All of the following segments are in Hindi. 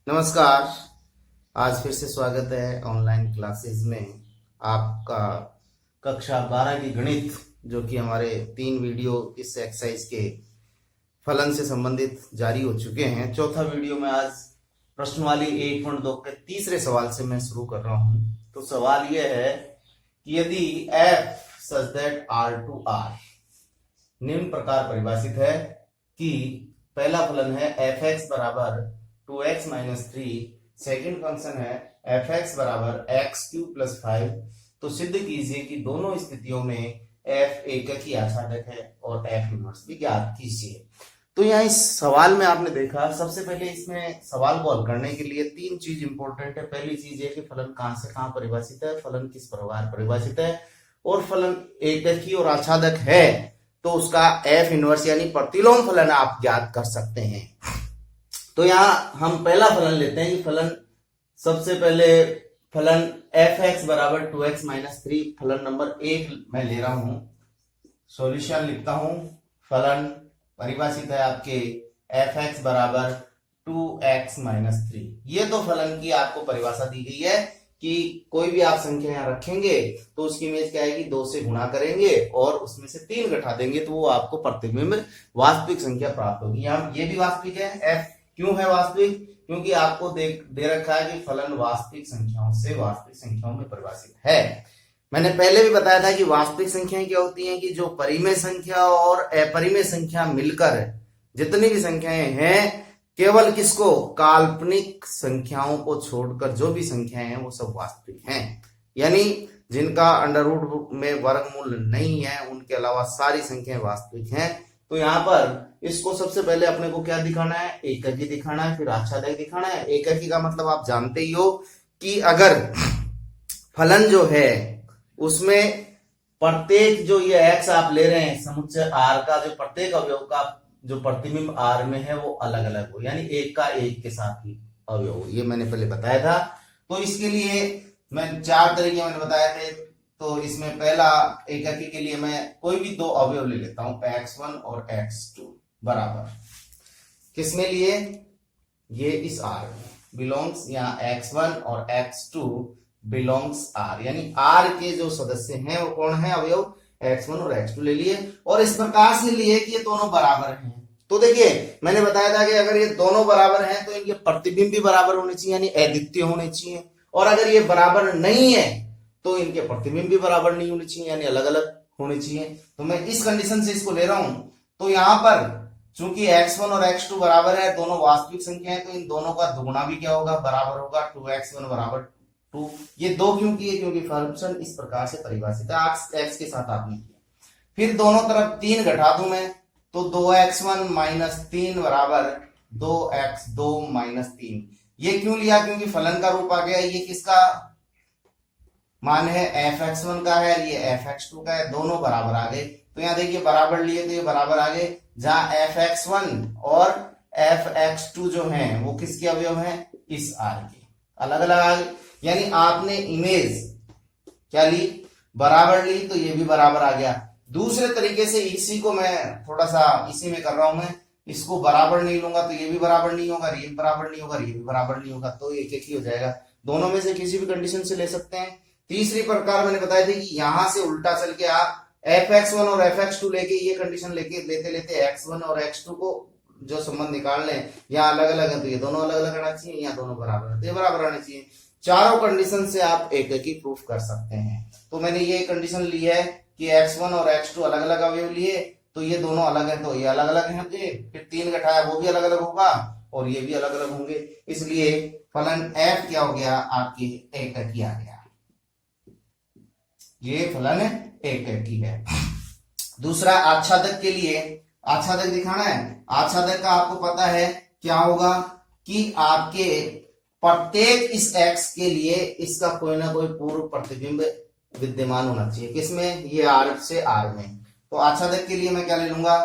नमस्कार। आज फिर से स्वागत है ऑनलाइन क्लासेस में आपका। कक्षा 12 की गणित जो कि हमारे 3 वीडियो इस एक्सरसाइज के फलन से संबंधित जारी हो चुके हैं। चौथा वीडियो में आज प्रश्नवाली 1.2 के तीसरे सवाल से मैं शुरू कर रहा हूं। तो सवाल यह है कि यदि f such that r to r निम्न प्रकार परिभाषित है कि पहला फलन है f(x) बराबर 2x माइनस 3, सेकेंड फंक्शन है f(x) बराबर x³ प्लस 5, तो सिद्ध कीजिए कि दोनों स्थितियों में f एकक ही आच्छादक है और f इनवर्स भी ज्ञात कीजिए। तो यहाँ इस सवाल में आपने देखा, सबसे पहले इसमें सवाल को हल करने के लिए 3 चीज इंपॉर्टेंट है। पहली चीज है कि फलन कहां से कहां परिभाषित है, फलन किस प्रकार परिभाषित है, और फलन एकक ही और आच्छादक है तो उसका f इनवर्स यानी प्रतिलोम फलन आप ज्ञात कर सकते हैं। तो यहाँ हम पहला फलन लेते हैं कि फलन, सबसे पहले फलन f(x) बराबर 2x माइनस 3, फलन नंबर 1 मैं ले रहा हूं। सॉल्यूशन लिखता हूं। फलन परिभाषित है आपके f(x) बराबर 2x माइनस 3। ये तो फलन की आपको परिभाषा दी गई है कि कोई भी आप संख्या यहाँ रखेंगे तो उसकी इमेज क्या आएगी, 2 से गुणा करेंगे और उसमें से 3 घटा देंगे तो वो आपको प्रतिबिंब वास्तविक संख्या प्राप्त होगी। यहाँ ये भी वास्तविक है। f क्यों है वास्तविक? क्योंकि आपको दे रखा है कि फलन वास्तविक संख्याओं से वास्तविक संख्याओं में परिभाषित है। मैंने पहले भी बताया था कि वास्तविक संख्याएं क्या होती हैं कि जो परिमेय संख्या और अपरिमेय संख्या मिलकर जितनी भी संख्याएं हैं, केवल किसको, काल्पनिक संख्याओं को छोड़कर जो भी संख्याएं हैं वो सब वास्तविक हैं। यानी जिनका अंडर रूट में वर्गमूल नहीं है उनके अलावा सारी संख्याएं वास्तविक हैं। तो यहाँ पर इसको सबसे पहले अपने को क्या दिखाना है, एककी दिखाना है, फिर आच्छादक दिखाना है। एककी का मतलब आप जानते ही हो कि अगर फलन जो है उसमें प्रत्येक जो ये x आप ले रहे हैं समुच्चय r का जो प्रत्येक अवयव का जो प्रतिबिंब r में है वो अलग अलग हो, यानी एक का एक के साथ ही अवयव हो। ये मैंने पहले बताया था। तो इसके लिए मैं 4 तरीके मैंने बताए थे। तो इसमें पहला एककी के लिए मैं कोई भी 2 अवयव ले लेता हूं, x1 और x2 बराबर किसमें लिए, ये इस r में बिलोंग्स, यहाँ x1 और x2 बिलोंग्स r, यानी r के जो सदस्य हैं वो कौन है, अवयव x1 और x2 ले लिए और इस प्रकार से लिए कि ये दोनों बराबर हैं। तो देखिए मैंने बताया था कि अगर ये दोनों बराबर हैं तो इनके प्रतिबिंब भी बराबर होने चाहिए यानी अद्वितीय होने चाहिए, और अगर ये बराबर नहीं है तो इनके प्रतिबिंब भी बराबर नहीं होने चाहिए यानी अलग अलग होने चाहिए। तो मैं इस कंडीशन से इसको ले रहा हूं। तो यहां पर चूंकि x1 और x2 बराबर है, दोनों वास्तविक संख्या है, तो इन दोनों का दुगुना भी क्या होगा, बराबर होगा। 2x1 बराबर 2। ये 2 क्यों किए, क्योंकि फंक्शन इस प्रकार से परिभाषित है, x के साथ आपने किया। फिर दोनों तरफ 3 घटा दूं मैं, तो 2x1 माइनस 3 बराबर 2x2 माइनस 3। ये क्यों लिया, क्योंकि फलन का रूप आ गया। ये किसका मान है, f(x1) का है, ये f(x2) का है, दोनों बराबर आ गए। तो यहाँ देखिए बराबर लिए तो ये बराबर आ गए, जहां f(x1) और f(x2) जो हैं वो किसके अवयव हैं, इस r के, अलग अलग आ गए। यानी आपने इमेज क्या ली, बराबर ली, तो ये भी बराबर आ गया। दूसरे तरीके से इसी को मैं थोड़ा सा इसी में कर रहा हूं, मैं इसको बराबर नहीं लूंगा तो ये भी बराबर नहीं होगा, ये भी बराबर नहीं होगा, ये भी बराबर नहीं होगा, तो एक ही हो जाएगा। दोनों में से किसी भी कंडीशन से ले सकते हैं। तीसरी प्रकार मैंने बताया था कि यहां से उल्टा चल के आप f(x1) और f(x2) लेके ये कंडीशन लेते लेते x1 और x2 को जो संबंध निकाल लें, यहाँ अलग अलग है तो ये दोनों अलग अलग आना चाहिए, यहाँ दोनों बराबर है तो ये बराबर आने चाहिए। चारों कंडीशन से आप एककी प्रूफ कर सकते हैं। तो मैंने ये कंडीशन ली है कि x1 और x2 अलग अलग अवयव लिए, तो ये दोनों अलग है तो ये अलग अलग होंगे, फिर 3 घटाया वो भी अलग अलग होगा और ये भी अलग अलग होंगे, इसलिए फलन f क्या हो गया, आपकी एककी आ गया। ये फलन एककी है। दूसरा आच्छादक के लिए, आच्छादक दिखाना है। आच्छादक का आपको पता है क्या होगा कि आपके प्रत्येक इस x के लिए इसका कोई ना कोई पूर्व प्रतिबिंब विद्यमान होना चाहिए, किसमें, ये r से r में। तो आच्छादक के लिए मैं क्या ले लूंगा,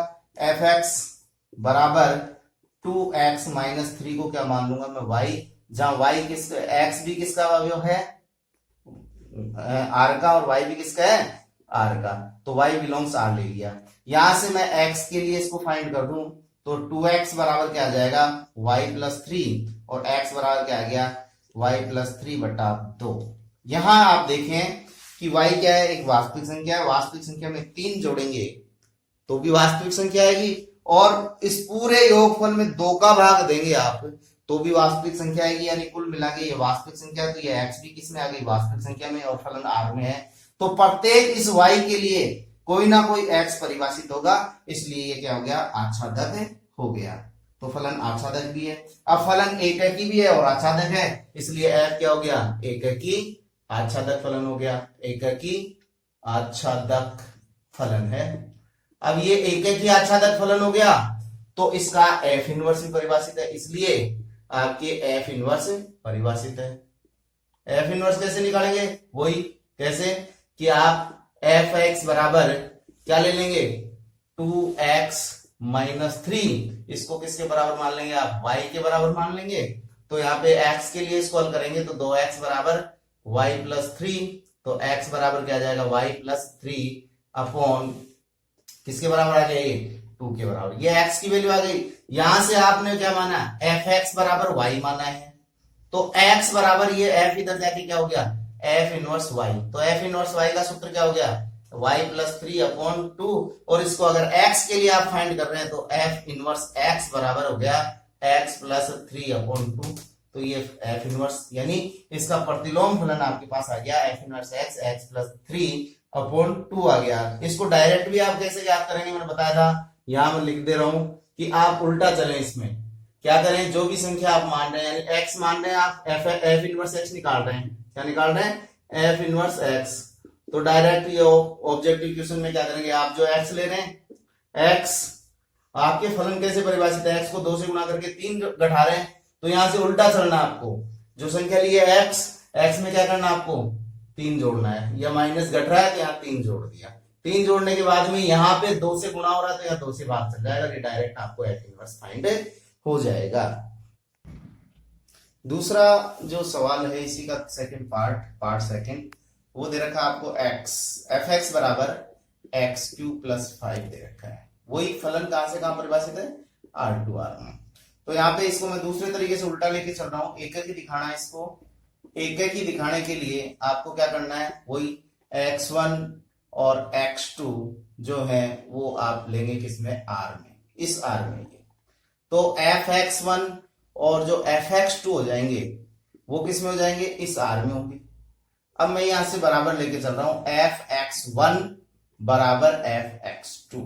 f(x) बराबर 2x माइनस 3 को क्या मान लूंगा मैं, y, जहां y किसका, x भी किसका अवयव है, r का, और y भी किसका है, r का, तो y बिलोंग्स r ले लिया। यहां से मैं x के लिए इसको फाइंड कर दूं तो 2x बराबर क्या आ जाएगा, y प्लस 3, और x बराबर क्या आ गया y+3/2। यहां आप देखें कि y क्या है, एक वास्तविक संख्या है, वास्तविक संख्या में 3 जोड़ेंगे तो भी वास्तविक संख्या आएगी, और इस पूरे योगफल में 2 का भाग देंगे आप तो भी वास्तविक संख्या आएगी, यानी कुल मिला के ये वास्तविक संख्या, तो ये x भी किस में आ गई, वास्तविक संख्या में, और फलन r में है। तो प्रत्येक इस y के लिए कोई ना कोई x परिभाषित होगा, इसलिए ये क्या हो गया, आच्छादक हो गया। तो फलन आच्छादक भी है। अब फलन एककी भी है और आच्छादक है, इसलिए f क्या हो गया, एककी आच्छादक फलन हो गया, एककी आच्छादक फलन है। अब ये एककी आच्छादक फलन हो गया तो इसका f इनवर्स भी परिभाषित है, इसलिए आपके f इनवर्स परिभाषित है। f इनवर्स कैसे निकालेंगे, वही कैसे कि आप fx बराबर क्या ले लेंगे, 2x - 3, इसको किसके बराबर मान लेंगे आप, y के बराबर मान लेंगे। तो यहाँ पे x के लिए इसको हल करेंगे तो 2x बराबर y+3, तो x बराबर क्या आ जाएगा, y+3 अपॉन किसके बराबर आ गया, ये 2 के बराबर। ये x की वैल्यू आ गई। यहां से आपने क्या माना, fx बराबर y माना है, तो x बराबर ये f इधर जाके क्या हो गया, f इनवर्स y। तो f इनवर्स y का सूत्र क्या हो गया, y+3/2, और इसको अगर x के लिए आप फाइंड कर रहे हैं तो f इनवर्स x बराबर हो गया x+3/2। तो ये f इनवर्स यानी इसका प्रतिलोम फलन आपके पास आ गया f इनवर्स x, x+3/2 आ गया। इसको डायरेक्ट भी आप कैसे याद करेंगे, मैंने बताया था, यहां मैं लिख दे रहा हूं कि आप उल्टा चलें। इसमें क्या करें, जो भी संख्या आप मान रहे हैं, यानी x मान रहे हैं आप, f इनवर्स x निकाल रहे हैं, क्या निकाल रहे हैं, f इनवर्स x। तो डायरेक्ट ये ऑब्जेक्टिव क्वेश्चन में क्या करेंगे, आप जो x ले रहे हैं, x आपके फलन कैसे परिभाषित है, x को 2 से गुणा करके 3 घटा रहे हैं, तो यहां से उल्टा चलना आपको, जो संख्या ली है x में क्या करना आपको, 3 जोड़ना है, या माइनस घट रहा है तो यहाँ 3 जोड़ दिया। 3 जोड़ने के बाद में यहाँ पे 2 से गुणा हो रहा है तो यहाँ 2 से भाग चल जाएगा, ये डायरेक्ट आपको f इनवर्स फाइंड हो जाएगा। दूसरा जो सवाल है इसी का सेकंड पार्ट सेकंड, वो दे रखा है आपको fx बराबर x3+5 दे रखा है। वही फलन कहां से कहां परिभाषित है, R2R में। तो यहाँ पे इसको मैं दूसरे तरीके से उल्टा लेके चल रहा हूं, एककी दिखाना है इसको। एककी दिखाने के लिए आपको क्या करना है, वही x1 और x2 जो है वो आप लेंगे किसमें, R में, इस R में। तो fx1 और जो fx2 हो जाएंगे वो किस में हो जाएंगे, इस R में होंगे। अब मैं यहां से बराबर लेके चल रहा हूं, fx1 बराबर fx2,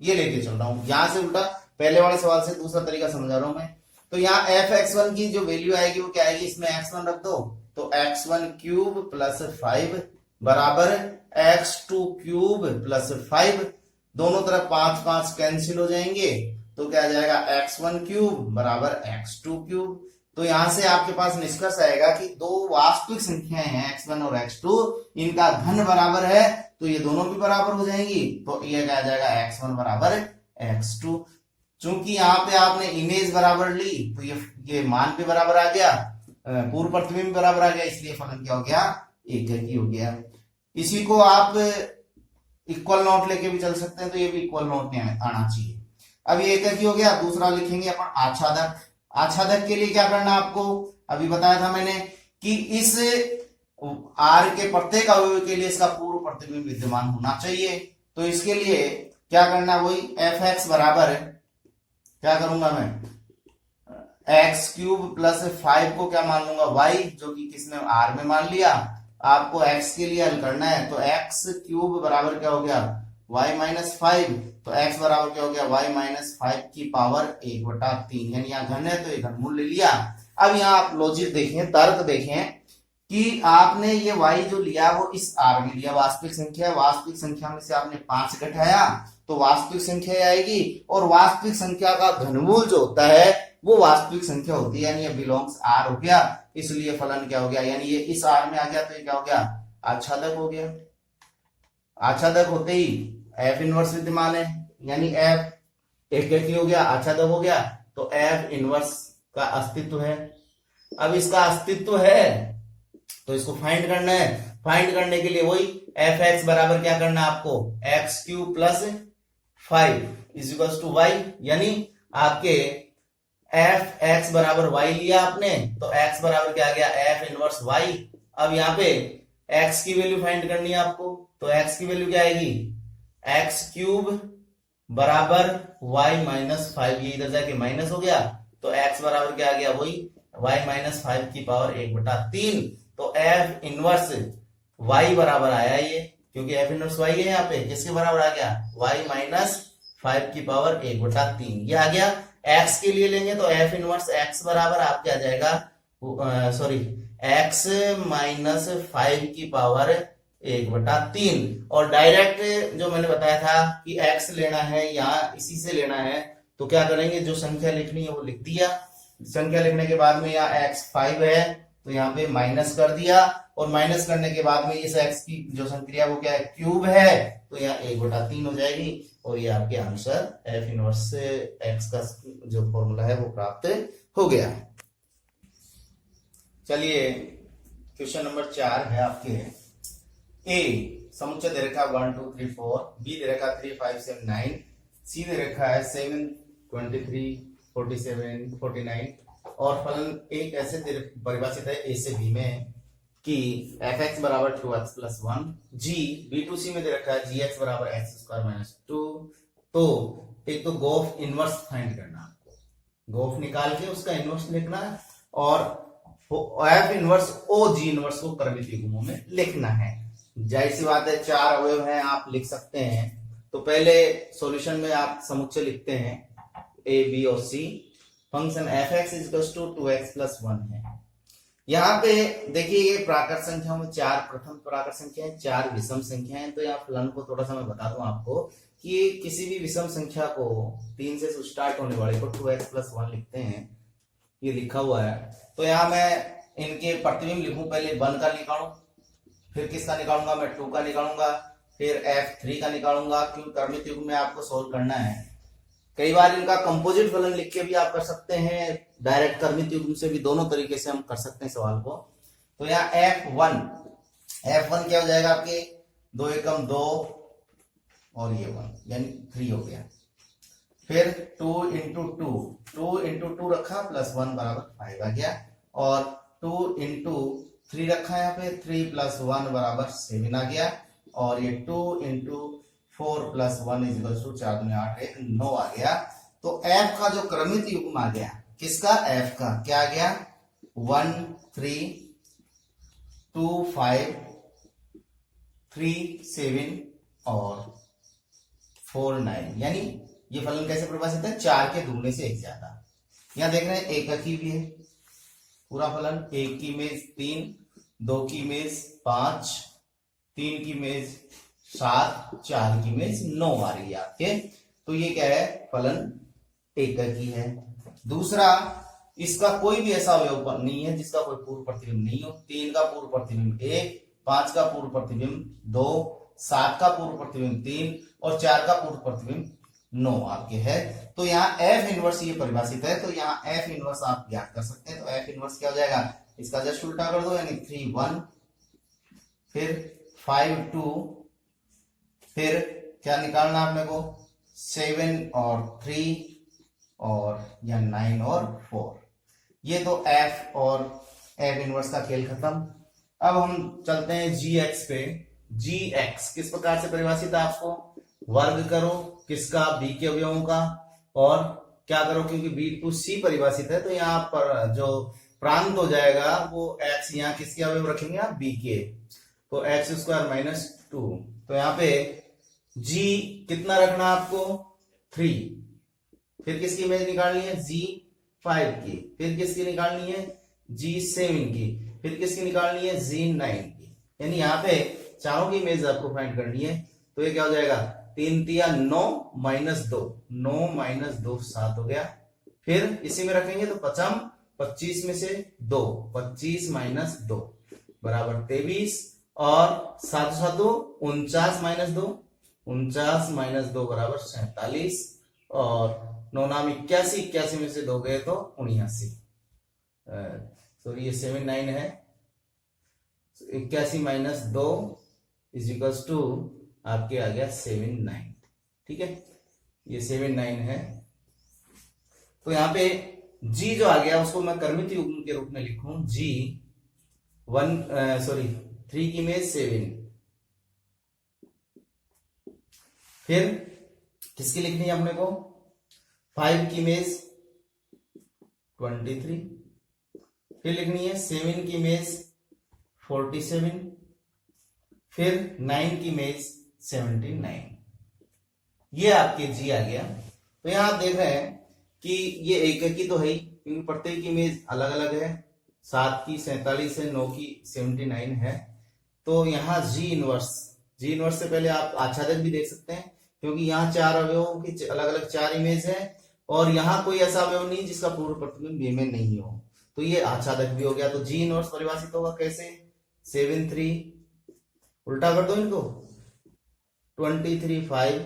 ये लेके चल रहा हूं। यहां से उल्टा, पहले वाले सवाल से दूसरा तरीका समझा रहा हूं मैं। तो यहाँ fx1 की जो वैल्यू आएगी वो क्या आएगी, इसमें x1 रख दो, तो x1³ + 5 बराबर x2³ + 5, दोनों तरफ 5 5 कैंसिल हो जाएंगे, तो क्या आ जाएगा, x1³ बराबर x2³। तो यहां से आपके पास निष्कर्ष आएगा कि दो वास्तविक संख्याएं हैं x1 और x2, इनका घन बराबर है, तो ये दोनों भी बराबर हो जाएंगी, तो ये क्या आ जाएगा, x1 बराबर x2। चूंकि यहाँ पे आपने इमेज बराबर ली तो ये मान भी बराबर आ गया, पूर्व प्रतिबिंब बराबर आ गया, इसलिए फलन क्या हो गया, एककी हो गया। इसी को आप इक्वल नोट लेके भी चल सकते हैं, तो ये भी इक्वल नोट में आना चाहिए। अब ये एककी हो गया। दूसरा लिखेंगे अपन आच्छादक। आच्छादक के लिए क्या करना आपको, अभी बताया था मैंने कि इस R के प्रत्येक अवयव के लिए इसका पूर्व प्रतिबिंब विद्यमान होना चाहिए। तो इसके लिए क्या करना, वही fx बराबर क्या करूंगा मैं, x³ + 5 को क्या मान लूंगा, y, जो कि किसने R में मान लिया। आपको x के लिए हल करना है, तो x³ बराबर क्या हो गया, y-5, तो x बराबर क्या हो गया, y-5 की पावर 1/3, यानी यहाँ घन है तो ये घनमूल ले लिया। अब यहाँ आप लॉजिक देखें, तर्क देखें कि आपने ये y जो लिया वो इस R में लिया, वास्तविक संख्या, वास्तविक संख्या में से आपने 5 घटाया तो वास्तविक संख्या आएगी, और वास्तविक संख्या का घनमूल जो होता है वो वास्तविक संख्या होती है, यानी ये बिलोंग्स R हो गया, इसलिए फलन क्या हो गया, यानी ये इस R में आ गया, तो ये क्या हो गया, आच्छादक हो गया। आच्छादक होते ही f इनवर्स विद्यमान है, यानी f एककी हो गया, आच्छादक हो गया, तो f इनवर्स का अस्तित्व है। अब इसका अस्तित्व है तो इसको फाइंड करना है। फाइंड करने के लिए वही fx बराबर क्या करना है आपको, x³ + 5 = y, यानी आपके एफ एक्स बराबर वाई लिया आपने, तो एक्स बराबर क्या आ गया, एफ इनवर्स वाई। अब यहाँ पे एक्स की वैल्यू फाइंड करनी है आपको, तो एक्स की वैल्यू क्या आएगी, एक्स क्यूब बराबर वाई माइनस 5, ये इधर जाके माइनस हो गया, तो एक्स बराबर क्या आ गया, वही वाई माइनस 5 की पावर 1/3। तो एफ इनवर्स वाई बराबर आया ये, क्योंकि एफ इनवर्स वाई है यहाँ पे, किसके बराबर आ गया, वाई माइनस 5 की पावर 1/3 ये आ गया। एक्स के लिए लेंगे तो एफ इनवर्स एक्स बराबर आपके आ जाएगा, सॉरी, एक्स माइनस 5 की पावर 1/3। और डायरेक्ट जो मैंने बताया था कि एक्स लेना है या इसी से लेना है, तो क्या करेंगे, जो संख्या लिखनी है वो लिख दिया, संख्या लिखने के बाद में यहाँ एक्स 5 है तो यहाँ पे माइनस कर दिया, और माइनस करने के बाद में इस एक्स की जो संक्रिया वो क्या है, क्यूब है, तो यहाँ 1/3 हो जाएगी, और ये आपके आंसर एफ इनवर्स से एक्स का जो फॉर्मूला है वो प्राप्त हो गया। चलिए क्वेश्चन नंबर 4 है आपके, ए समुच्चय दे रखा 1 2 3 4, बी दे रखा 3 5 7 9, सी दे रखा है 7 23 47 49, और फलन एक ऐसे परिभाषित है ए से बी में कि एफ एक्स बराबर 2x plus 1, G B to C में दे रखा है जी एक्स बराबर एक्स स्क्वायर माइनस 2। तो एक तो गोफ इनवर्स फाइंड करना आपको, गोफ निकाल के उसका इनवर्स लिखना है, और एफ इनवर्स ओ जी इनवर्स को क्रमित युग्मों में लिखना है। जाहिर सी बात है, 4 अवयव हैं, आप लिख सकते हैं। तो पहले सॉल्यूशन में आप समुच्चय लिखते हैं ए बी और C, function F X is to 2x plus 1 है। यहाँ पे देखिए ये प्राकृत संख्याओं में 4 प्रथम प्राकृत संख्या है, 4 विषम संख्या है। तो यहाँ फलन को थोड़ा सा मैं बता दूं आपको कि किसी भी विषम संख्या को 3 से स्टार्ट होने वाले को 2x प्लस 1 लिखते हैं, ये लिखा हुआ है। तो यहाँ मैं इनके प्रतिबिंब लिखूं, पहले 1 का निकालूं, फिर किसका निकालूंगा, मैं 2 का निकालूंगा, फिर f3 का निकालूंगा, क्योंकि क्रमित युग्म में आपको सोल्व करना है। कई बार इनका कंपोजिट फलन लिख के भी आप कर सकते हैं, डायरेक्ट क्रमित युग्म से भी, दोनों तरीके से हम कर सकते हैं सवाल को। तो यहाँ f1 क्या हो जाएगा आपके, 2 एकम 2 और ये 1 यानी 3 हो गया। फिर 2 इंटू टू रखा प्लस 1 बराबर 5 आ गया, और 2 इंटू 3 रखा यहाँ पे, 3 प्लस 1 बराबर 7 आ गया, और ये 2 into 4 plus 1 is equal to 4 दूनी 8 1 9 आ गया। तो f का जो क्रमित युग्म आ गया, किसका, f का क्या आ गया, 1 3 2 5 3 7 और 4 9, यानी ये फलन कैसे परिभाषित है, 4 के दुगने से 1 ज्यादा। यहां देख रहे हैं एककी भी है पूरा फलन, 1 की इमेज 3, 2 की इमेज 5, 3 की इमेज 7, 4 की इमेज 9 आ रही है आपके। तो ये क्या है, फलन एककी है। दूसरा, इसका कोई भी ऐसा अवयव नहीं है जिसका कोई पूर्व प्रतिबिंब नहीं हो। 3 का पूर्व प्रतिबिंब 1, 5 का पूर्व प्रतिबिंब 2, 7 का पूर्व प्रतिबिंब 3 और 4 का पूर्व प्रतिबिंब 9 आपके है। तो यहाँ एफ इनवर्स ये परिभाषित है, तो यहाँ एफ इनवर्स आप ज्ञात कर सकते हैं। तो एफ इनवर्स क्या हो जाएगा, इसका जस्ट उल्टा कर दो, यानी 3 1, फिर 5 2, फिर क्या निकालना आपने को, 7 और 3 और या 9 और 4। ये तो एफ और एफ इनवर्स का खेल खत्म। अब हम चलते हैं जी एक्स पे। जी एक्स किस प्रकार से परिभाषित है, आपको वर्ग करो किसका, बी के अवयवों का, और क्या करो, क्योंकि बी टू सी परिभाषित है तो यहाँ पर जो प्रांत हो जाएगा वो एक्स, यहाँ किसके अवयव रखेंगे आप, बी के, तो एक्स स्क्वायर माइनस 2। तो यहाँ पे जी कितना रखना आपको, 3, फिर किसकी इमेज निकालनी है, जी 5 की, फिर किसकी निकालनी है, जी 7 की, फिर किसकी निकालनी है, जी 9 की। यानी यहाँ पे चारों की इमेज आपको फाइंड करनी है। तो ये क्या हो जाएगा, 3 तिया 9 माइनस 2, 9 माइनस 2 7 हो गया। फिर इसी में रखेंगे तो 25 में से 2, 25 माइनस 2 बराबर 23, और 7 7 49 माइनस 2, 49 माइनस 2 बराबर 47, और 9 नाम 81, 81 में से 2 गए तो 79। सॉरी ये 7 9 है, 81 माइनस 2 इज इक्वल्स टू आपके आ गया 7 9। ठीक है, ये 7 9 है। तो यहाँ पे जी जो आ गया उसको मैं कर्मित युग्म के रूप में लिखूं, जी 3 की इमेज 7, फिर किसकी लिखनी है अपने को, 5 की इमेज 23, फिर लिखनी है 7 की इमेज 47, फिर 9 की इमेज 79। ये आपके जी आ गया। तो यहां आप देख रहे हैं कि ये एक की तो है ही, क्योंकि प्रत्येक की इमेज अलग अलग है। 7 की 47 है, 9 की 79 है। तो यहाँ जी इनवर्स से पहले आप आच्छादक भी देख सकते हैं, क्योंकि यहाँ 4 अवयवों की अलग अलग 4 इमेज है, और यहाँ कोई ऐसा अवयव नहीं जिसका पूर्ण प्रतिबिंब बी में नहीं हो, तो ये आच्छादक भी हो गया। तो जी इनवर्स परिभाषित होगा कैसे, 7 3, उल्टा कर दो इनको, 23 5,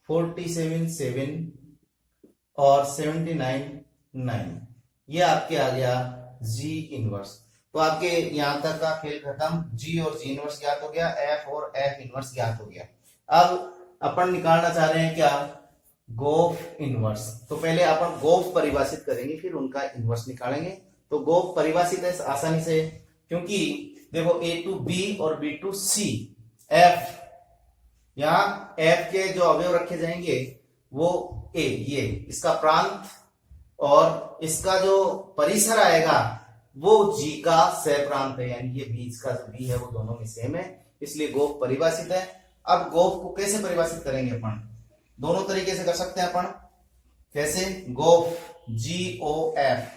47 7 और 79 9। ये आपके आ गया जी इनवर्स। तो आपके यहां तक का खेल खत्म। जी और जी इनवर्स ज्ञात हो गया, एफ और एफ इनवर्स ज्ञात हो गया। अब अपन निकालना चाह रहे हैं क्या, गोफ इनवर्स। तो पहले अपन गोफ परिभाषित करेंगे, फिर उनका इनवर्स निकालेंगे। तो गोफ परिभाषित है आसानी से, क्योंकि देखो ए टू बी और बी टू सी, एफ, यहां एफ के जो अवयव रखे जाएंगे वो ए, ये इसका प्रांत, और इसका जो परिसर आएगा वो जी का सह प्रांत है, यानी ये बीच का जो बी है वो दोनों में सेम है, इसलिए गोफ परिभाषित है। अब गोफ को कैसे परिभाषित करेंगे अपन, दोनों तरीके से कर सकते हैं अपन। कैसे, गोफ जी ओ एफ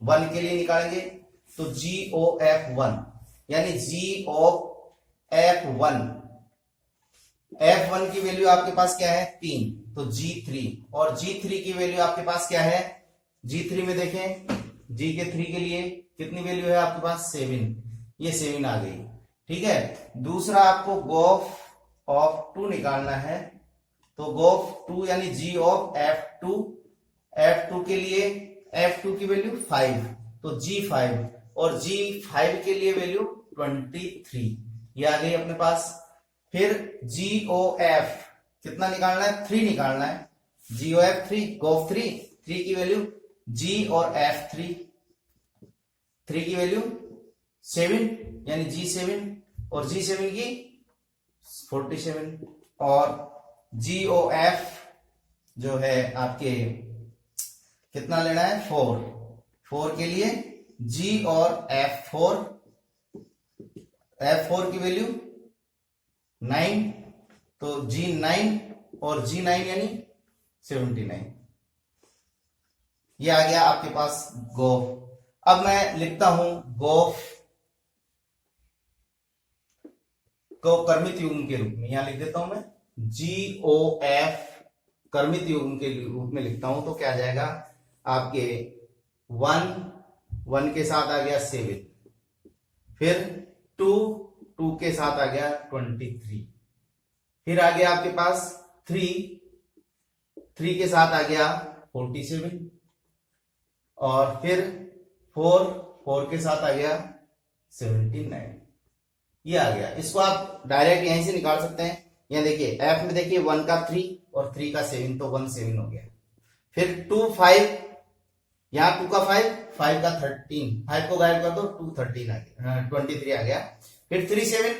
1 के लिए निकालेंगे, तो जी ओ एफ 1 यानी जी ओ एफ 1, F1 की वैल्यू आपके पास क्या है 3, तो G3, और G3 की वैल्यू आपके पास क्या है, G3 में देखें, G के 3 के लिए कितनी वैल्यू है आपके पास 7, ये 7 आ गई। ठीक है, दूसरा आपको गोफ ऑफ 2 निकालना है, तो गोफ 2 यानी G ऑफ F2, F2 के लिए F2 की वैल्यू 5, तो G5, और G5 के लिए वैल्यू 23, ये आ गई अपने पास। फिर GOF कितना निकालना है, 3 निकालना है, GOF 3, गोफ 3 की वैल्यू G और F3, 3 की वैल्यू 7 यानी G7, और G7 की 47, और GOF जो है आपके कितना लेना है 4 के लिए G और F4 की वैल्यू 9, तो G9 और G9 यानी 79, ये आ गया आपके पास गोफ। अब मैं लिखता हूं गोफ को कर्मित युग्म के रूप में, यहां लिख देता हूं मैं GOF कर्मित युग्म के रूप में लिखता हूं, तो क्या आ जाएगा आपके 1 के साथ आ गया 7, फिर 2 के साथ आ गया 23, फिर आ गया आपके पास 3 के साथ आ गया 47, और फिर 4 के साथ आ गया 79, ये आ गया। इसको आप डायरेक्ट यहीं से निकाल सकते हैं। यहां देखिए एफ में देखिए 1 का 3 और 3 का 7, तो 1 7 हो गया। फिर 2 5, यहां 2 का 5 का 13, 5 को गायब कर दो 2 13 आ गया, 23 आ गया। फिर 3 7,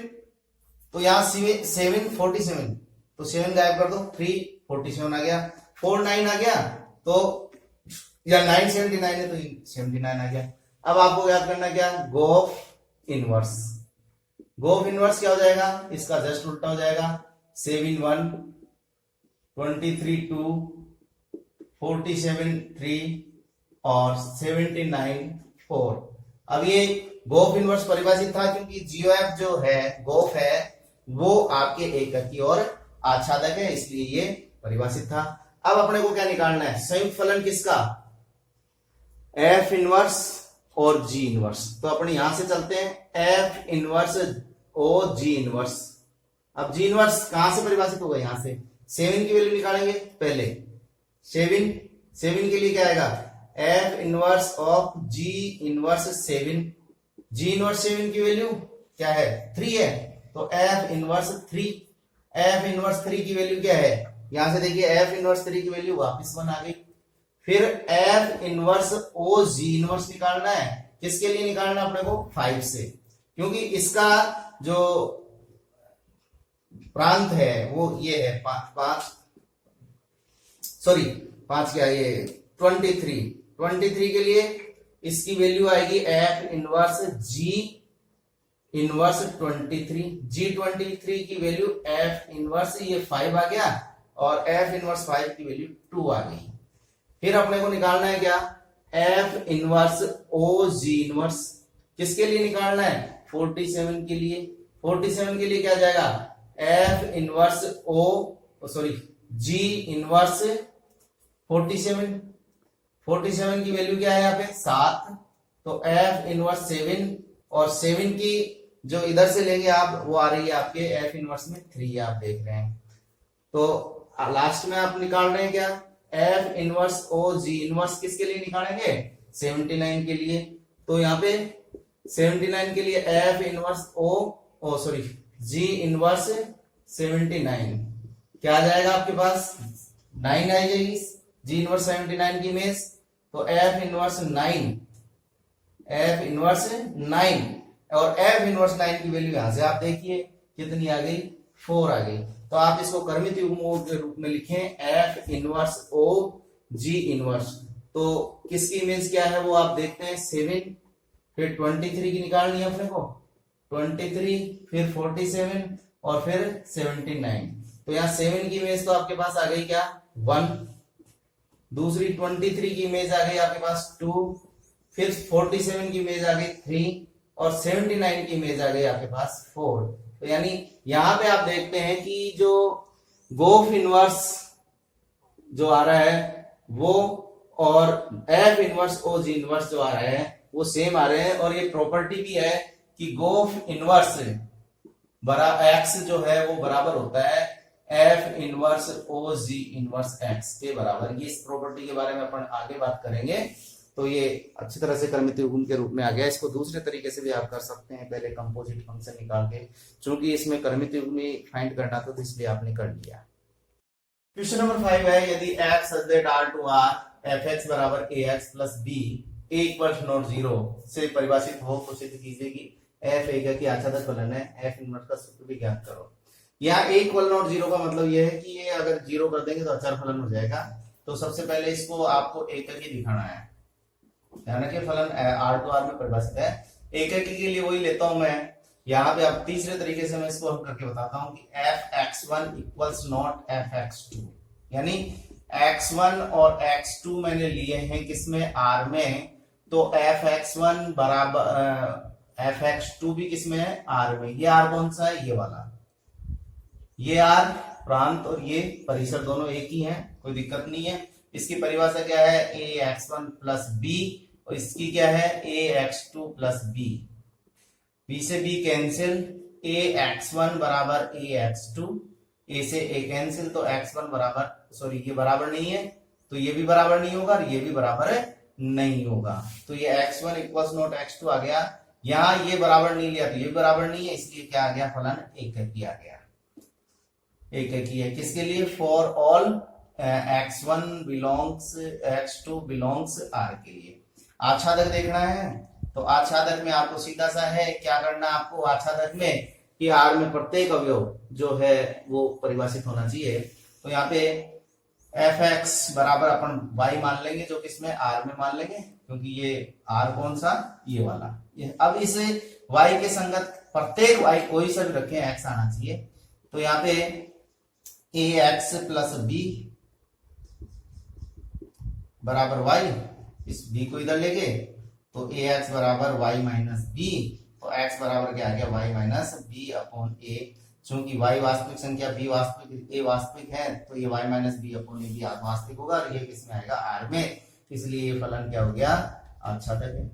तो यहां 7 47, तो 7 गायब कर दो 3 47 आ गया। 4 9 आ गया, तो या 9 79 है तो 79 आ गया। अब आपको याद करना क्या, गोफ इनवर्स। गोफ इनवर्स क्या हो जाएगा, इसका जस्ट उल्टा हो जाएगा, 7 1, 23 2, 47 3 और 79 4। अब ये गोफ इनवर्स परिभाषित था, क्योंकि जीओएफ जो है गोफ है वो आपके एककी और आच्छादक है, इसलिए ये परिभाषित था। अब अपने को क्या निकालना है, संयुक्त फलन किसका, एफ इनवर्स और जी इनवर्स। तो अपने यहां से चलते हैं एफ इनवर्स ओ जी इनवर्स। अब जी इनवर्स कहां से परिभाषित होगा, यहां से 7 की वैल्यू निकालेंगे पहले। 7 के लिए क्या आएगा, F inverse of ji inverse 7। Ji inverse 7 की वैल्यू क्या है 3 है, तो एफ इनवर्स 3। एफ इनवर्स 3 की वैल्यू क्या है, यहां से देखिए एफ इनवर्स 3 की वैल्यू वापस 1 आ गई। फिर एफ इनवर्स ओ जी इनवर्स निकालना है। किसके लिए निकालना अपने को? 5 से, क्योंकि इसका जो प्रांत है वो ये है 5 क्या, ये 23 के लिए इसकी वैल्यू आएगी एफ इनवर्स जी इनवर्स 23। जी 23 की वैल्यू एफ इनवर्स ये 5 आ गया और एफ इनवर्स 5 की वैल्यू 2 आ गई। फिर अपने को निकालना है क्या? एफ इनवर्स ओ जी इनवर्स। किसके लिए निकालना है? 47 के लिए। 47 के लिए क्या जाएगा? एफ इनवर्स जी इनवर्स 47 की वैल्यू क्या है यहाँ पे? 7। तो एफ इनवर्स 7 और 7 की जो इधर से लेंगे आप वो आ रही है आपके एफ इनवर्स में 3 आप देख रहे हैं। तो लास्ट में आप निकाल रहे हैं क्या? एफ इनवर्स ओ जी इनवर्स किसके लिए निकालेंगे? 79 के लिए। तो यहाँ पे 79 के लिए एफ इनवर्स जी इनवर्स 79 क्या आ जाएगा आपके पास? 9 आ जाएगी जी इनवर्स 79 की इमेज। तो एफ इनवर्स 9 और एफ इनवर्स 9 की वैल्यू यहां से आप देखिए कितनी आ गई? 4 आ गई। तो आप इसको क्रमित युग्मों के रूप में लिखें एफ इनवर्स ओ जी इनवर्स। तो किसकी इमेज क्या है वो आप देखते हैं 7, फिर 23 की निकालनी है अपने को 23, फिर 47 और फिर 79। तो यहाँ 7 की इमेज तो आपके पास आ गई क्या? 1। दूसरी 23 की इमेज आ गई आपके पास 2, फिर 47 की इमेज आ गई 3 और 79 की इमेज आ गई आपके पास 4। तो यानी यहां पे आप देखते हैं कि जो गोफ इनवर्स जो आ रहा है वो और एफ इनवर्स ओ जी इनवर्स जो आ रहा है वो सेम आ रहे हैं। और ये प्रॉपर्टी भी है कि गोफ इनवर्स एक्स जो है वो बराबर होता है एफ इनवर्स ओ जी इनवर्स एक्स के बराबर। ये इस प्रॉपर्टी के बारे में अपन आगे बात करेंगे। तो ये अच्छी तरह से क्रमित युग्म के रूप में आ गया। इसको दूसरे तरीके से भी आप कर सकते हैं, पहले कंपोजिट फंक्शन निकाल के, चूंकि इसमें क्रमित युग्म फाइंड करना था तो इसलिए आपने कर लिया। क्वेश्चन नंबर 5 है, यदि f such that r to r fx बराबर ax plus b a equals not 0 से परिभाषित हो तो सिद्ध कीजिए कि f एक की आच्छादक फलन है। f इनवर्स का सूत्र भी ज्ञात करो। यहाँ a इक्वल नॉट 0 का मतलब यह है कि ये अगर 0 कर देंगे तो अचर फलन हो जाएगा। तो सबसे पहले इसको आपको एककी दिखाना है। ध्यान रखिए फलन r टू r में परिभाषित है। एककी के लिए वही लेता हूं मैं। यहाँ पे अब तीसरे तरीके से मैं इसको हल करके बताता हूं कि fx1 इक्वल्स नॉट fx2, यानी x1 और x2 मैंने लिए हैं किसमें? r में। तो fx1 बराबर fx2 भी किसमें है? r में। ये r कौन सा है? ये वाला। ये r प्रांत और ये परिसर दोनों एक ही हैं, कोई दिक्कत नहीं है। इसकी परिभाषा क्या है? ax1 प्लस b और इसकी क्या है? ax2 plus b। b से b कैंसिल, ax1 बराबर ax2, a से a कैंसिल, तो x1 बराबर ये बराबर नहीं है तो ये भी बराबर नहीं होगा और ये भी बराबर नहीं होगा। तो ये x1 इक्वल्स नॉट x2 आ गया। यहाँ ये बराबर नहीं लिया तो ये बराबर नहीं है, इसलिए क्या आ गया? फलन एककी आ गया। एककी है किसके लिए? For all x1 belongs x2 belongs r के लिए। आच्छादक देखना है तो आच्छादक में आपको सीधा सा है क्या करना आपको आच्छादक में कि r में प्रत्येक अवयव जो है वो परिभाषित होना चाहिए। तो यहाँ पे fx बराबर अपन y मान लेंगे जो किसमें? r में मान लेंगे, क्योंकि ये r कौन सा? ये वाला। ये अब इसे y के संगत प्रत्येक y कोई सा भी रखें x आना चाहिए। तो यहाँ पे ax प्लस b बराबर y, इस b को इधर लेके तो ax बराबर y माइनस b, तो x बराबर क्या आ गया? y minus b upon a। चूंकि y वास्तविक संख्या b वास्तविक a वास्तविक है तो ये y minus b upon a भी वास्तविक होगा और ये किसमें आएगा? r में। इसलिए ये फलन क्या हो गया? आच्छादक है।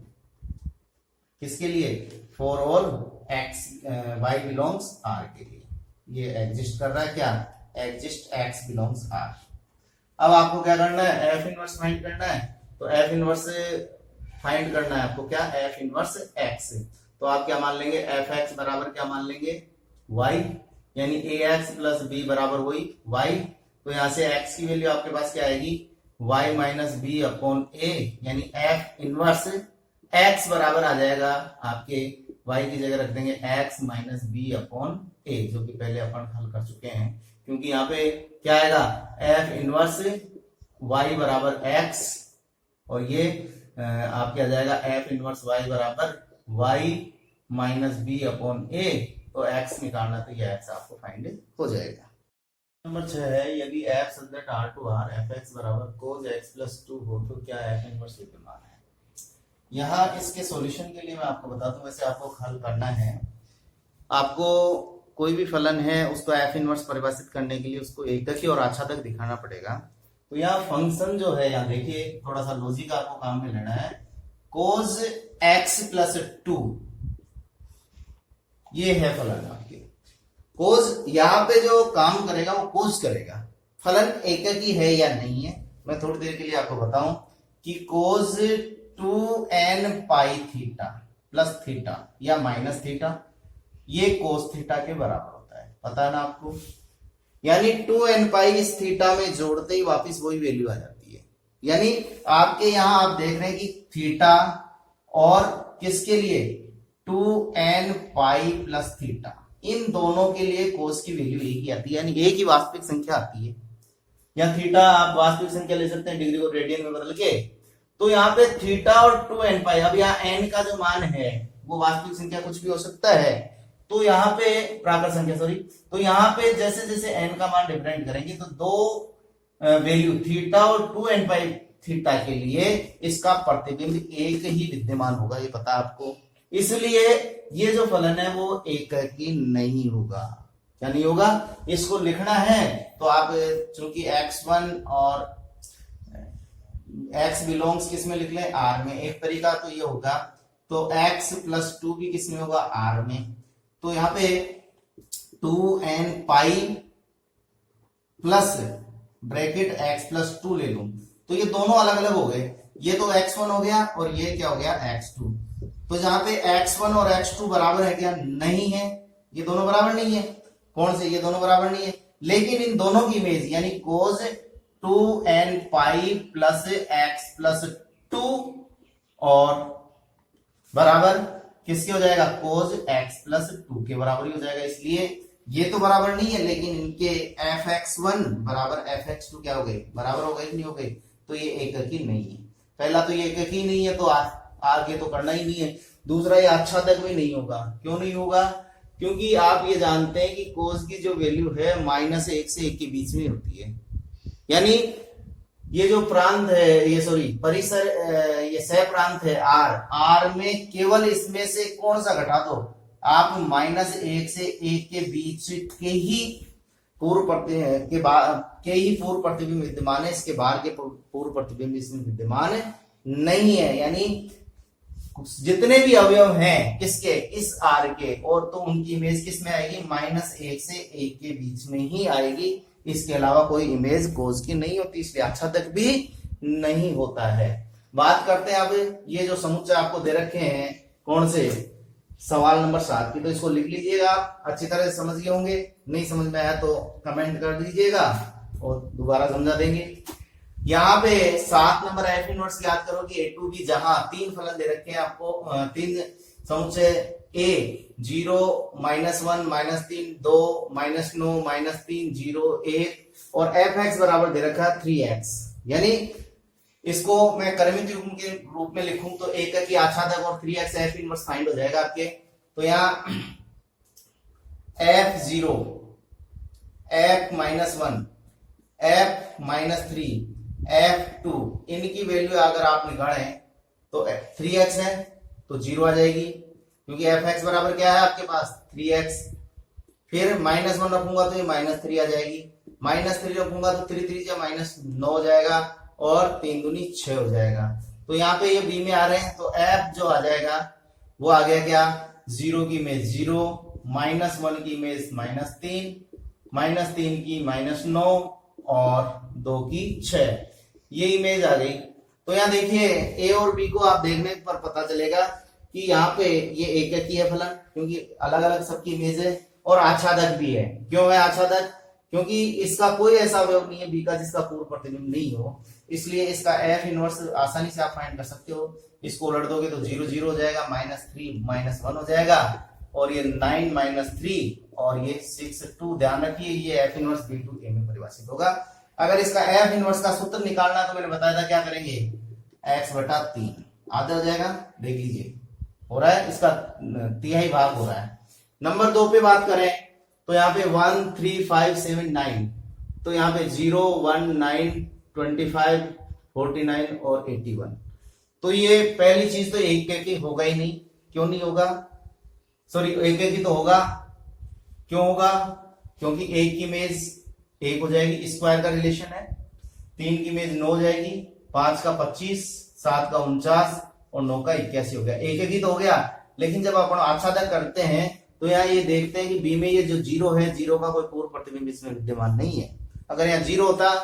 किसके लिए? For all x y belongs r के लिए। ये एग्जिस्ट कर रहा है क्या? Exist x belongs r। अब आपको क्या करना है? f इनवर्स फाइंड करना है। तो f इनवर्स फाइंड करना है आपको क्या? f inverse x। तो आप क्या मान लेंगे? fx बराबर क्या मान लेंगे? y, यानी ax प्लस b बराबर वही y। तो यहां से x की वैल्यू आपके पास क्या आएगी? y माइनस बी अपॉन ए, यानी एफ इनवर्स x बराबर आ जाएगा आपके y की जगह रख देंगे x माइनस बी अपॉन ए, जो कि पहले अपन हल कर चुके हैं, क्योंकि यहाँ पे क्या आएगा f इनवर्स y बराबर x और ये आपके आ जाएगा f इनवर्स y बराबर y माइनस बी अपॉन ए, तो x निकालना तो ये x आपको फाइंड हो जाएगा। नंबर 6 है, यदि f such that r to r fx बराबर cos x plus 2 हो तो क्या f इनवर्स विद्यमान है। यहाँ इसके सॉल्यूशन के लिए मैं आपको बताता हूँ, वैसे आपको हल करना है, आपको कोई भी फलन है उसको f इनवर्स परिभाषित करने के लिए उसको एककी और आच्छादक दिखाना पड़ेगा। तो यहाँ फंक्शन जो है, यहाँ देखिए थोड़ा सा लॉजिक आपको काम में लेना है, cos x plus 2 ये है फलन आपके। कोस यहाँ पे जो काम करेगा वो कोस करेगा, फलन एककी है या नहीं है मैं थोड़ी देर के लिए आपको बताऊं कि कोस 2n पाई थीटा प्लस थीटा या माइनस थीटा ये कोस थीटा के बराबर होता है, पता है ना आपको। यानी 2n पाई इस थीटा में जोड़ते ही वापस वही वैल्यू आ जाती है। यानी आपके यहां आप देख रहे हैं कि थीटा और किसके लिए 2n पाई प्लस थीटा, इन दोनों के लिए कोस की वैल्यू एक ही आती है, यानी एक ही वास्तविक संख्या आती है। या थीटा आप वास्तविक संख्या ले सकते हैं डिग्री को रेडियन में बदल के, तो यहाँ पे थीटा और 2n पाई, अब यहाँ n का जो मान है वो वास्तविक संख्या कुछ भी हो सकता है, तो यहाँ पे प्राकृत संख्या सॉरी, तो यहाँ पे जैसे जैसे n का मान डिफरेंट करेंगे तो दो वैल्यू थीटा और 2n पाई थीटा के लिए इसका प्रतिबिंब एक ही विद्यमान होगा, ये पता आपको। इसलिए ये जो फलन है वो एककी नहीं होगा। क्या नहीं होगा, इसको लिखना है तो आप चूंकि x1 और x बिलोंग्स किस में लिख लें, r में। एक तरीका तो ये होगा, तो x प्लस 2 भी किस में होगा, r में। तो यहाँ पे 2n pi plus bracket x plus 2 ले लूं तो ये दोनों अलग अलग हो गए, ये तो x1 हो गया और ये क्या हो गया x2। तो जहां पे x1 और x2 बराबर है क्या, नहीं है, ये दोनों बराबर नहीं है। कौन से, ये दोनों बराबर नहीं है, लेकिन इन दोनों की इमेज यानी cos 2n pi plus x plus 2 और बराबर किसके हो जाएगा, cos x प्लस 2 के बराबर ही हो जाएगा। इसलिए ये तो बराबर नहीं है, लेकिन इनके fx1 बराबर fx2 क्या हो गए, बराबर हो गए कि नहीं हो गए, तो ये एककी नहीं है। पहला तो ये एककी नहीं है तो आगे तो करना ही नहीं है। दूसरा ये आच्छादक भी नहीं होगा। क्यों नहीं होगा, क्योंकि आप ये जानते हैं कि कोस की जो वैल्यू है -1 से 1 के बीच में होती है। यानी ये जो प्रांत है, ये सॉरी परिसर, ये सह प्रांत है r में केवल इसमें से कौन सा घटा दो, आप -1 से 1 के बीच के ही पूर्व प्रतिबिंब विद्यमान है, इसके बाहर के पूर्व प्रतिबिंब इसमें विद्यमान नहीं है। यानी जितने भी अवयव हैं किसके, इस r के, और तो उनकी इमेज किस में आएगी, -1 से 1 के बीच में ही आएगी। इसके अलावा कोई इमेज कोस की नहीं होती, इसलिए आच्छादक भी नहीं होता है। बात करते हैं अब ये जो समुच्चय आपको दे रखे हैं, कौन से, सवाल नंबर 7 की, तो इसको लिख लीजिएगा। अच्छी तरह से समझ गए होंगे, नहीं समझ में आया तो कमेंट कर दीजिएगा और दोबारा समझा देंगे। यहाँ पे 7 नंबर एफ इनवर्स याद करो कि a टू बी, जहां 3 फलन दे रखे हैं आपको, 3 समुच्चय a 0 -1 -3 2 -9 -3 0 1 और fx बराबर दे रखा 3x। यानी इसको मैं क्रमिक युग्म के रूप में लिखूं तो एककी आच्छादक और 3x एफ इनवर्स फाइंड हो जाएगा आपके। तो यहाँ f0 f-1 f-3 f2 इनकी वैल्यू अगर आप निकालें तो 3x है तो 0 आ जाएगी, क्योंकि fx बराबर क्या है आपके पास 3x। फिर -1 रखूंगा तो ये -3 आ जाएगी, -3 रखूंगा तो 3 3 -9 हो जाएगा और 3 दूनी 6 हो जाएगा। तो यहाँ पे ये b में आ रहे हैं, तो f जो आ जाएगा वो आ गया क्या, 0 की इमेज 0, -1 की इमेज -3, -3 की -9 और 2 की 6, ये इमेज आ गई। तो यहाँ देखिए a और b को आप देखने पर पता चलेगा कि यहाँ पे ये एककी है फलन, क्योंकि अलग अलग सबकी इमेज है और आच्छादक भी है। क्यों है आच्छादक, क्योंकि इसका कोई ऐसा अवयव नहीं है बी का जिसका पूर्व प्रतिबिंब नहीं हो, इसलिए इसका एफ इनवर्स आसानी से आप फाइंड कर सकते हो। इसको उलट दोगे तो 0 0 हो जाएगा, -3 -1 हो जाएगा, और ये 9 -3 और ये 6 2। ध्यान रखिए ये एफ इनवर्स B2A में परिभाषित होगा। अगर इसका एफ इनवर्स का सूत्र निकालना तो मैंने बताया था क्या करेंगे, x/3 आधा हो जाएगा। देख लीजिए हो रहा है, इसका तिहाई भाग हो रहा है। नंबर 2 पे बात करें तो यहाँ पे 1 3 5 7 9, तो यहाँ पे 0 1 9 25 49 और 81। तो ये पहली चीज तो एक की होगा ही नहीं। क्यों नहीं होगा, सॉरी एक की तो होगा। क्यों होगा, क्योंकि एक की इमेज 1 हो जाएगी, स्क्वायर का रिलेशन है। 3 की इमेज 9 हो जाएगी, 5 का 25, 7 का 49 और 9 का 81 हो गया। एक की तो हो गया। लेकिन जब अपन आच्छादन करते हैं तो यहाँ ये देखते हैं कि बी में ये जो 0 है, 0 का कोई पूर्व प्रतिबिंब इसमें विद्यमान नहीं है। अगर यहाँ 0 होता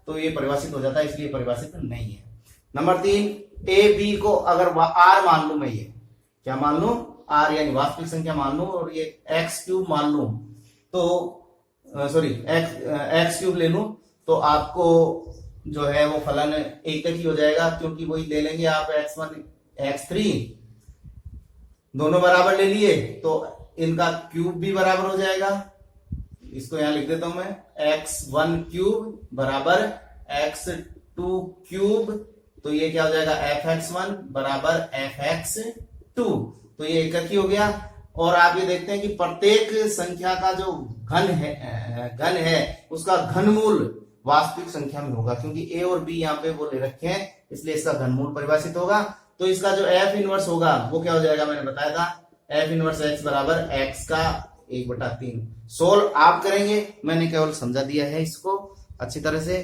तो ये परिभाषित हो जाता, इसलिए परिभाषित नहीं है। नंबर 3, ए बी को अगर आर मान लू, मैं ये क्या मान लू, आर यानी वास्तविक संख्या मान लू, और ये x³ मान लू, तो सॉरी x³ ले लू, तो आपको जो है वो फलन एक ही हो जाएगा, क्योंकि वही ले लेंगे आप x1 x3 दोनों बराबर ले लिए तो इनका क्यूब भी बराबर हो जाएगा। इसको यहां लिख देता हूं मैं, x1³ बराबर x2³, तो ये क्या हो जाएगा fx1 बराबर fx2, तो ये एक ही हो गया। और आप ये देखते हैं कि प्रत्येक संख्या का जो घन है उसका घनमूल वास्तविक संख्या में होगा, क्योंकि ए और बी यहाँ पे वो ले रखे हैं, इसलिए इसका घनमूल परिभाषित होगा। तो इसका जो एफ इनवर्स होगा वो क्या हो जाएगा, मैंने बताया था एफ इनवर्स एक्स बराबर एक्स का 1/3। सोल्व आप करेंगे, मैंने केवल समझा दिया है इसको अच्छी तरह से।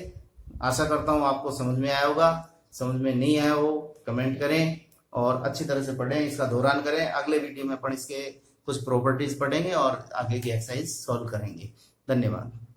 आशा करता हूं आपको समझ में आया होगा। समझ में नहीं आया हो कमेंट करें और अच्छी तरह से पढ़ें, इसका दोहरान करें। अगले वीडियो में अपन इसके कुछ प्रॉपर्टीज पढ़ेंगे और आगे की एक्सरसाइज सॉल्व करेंगे। धन्यवाद।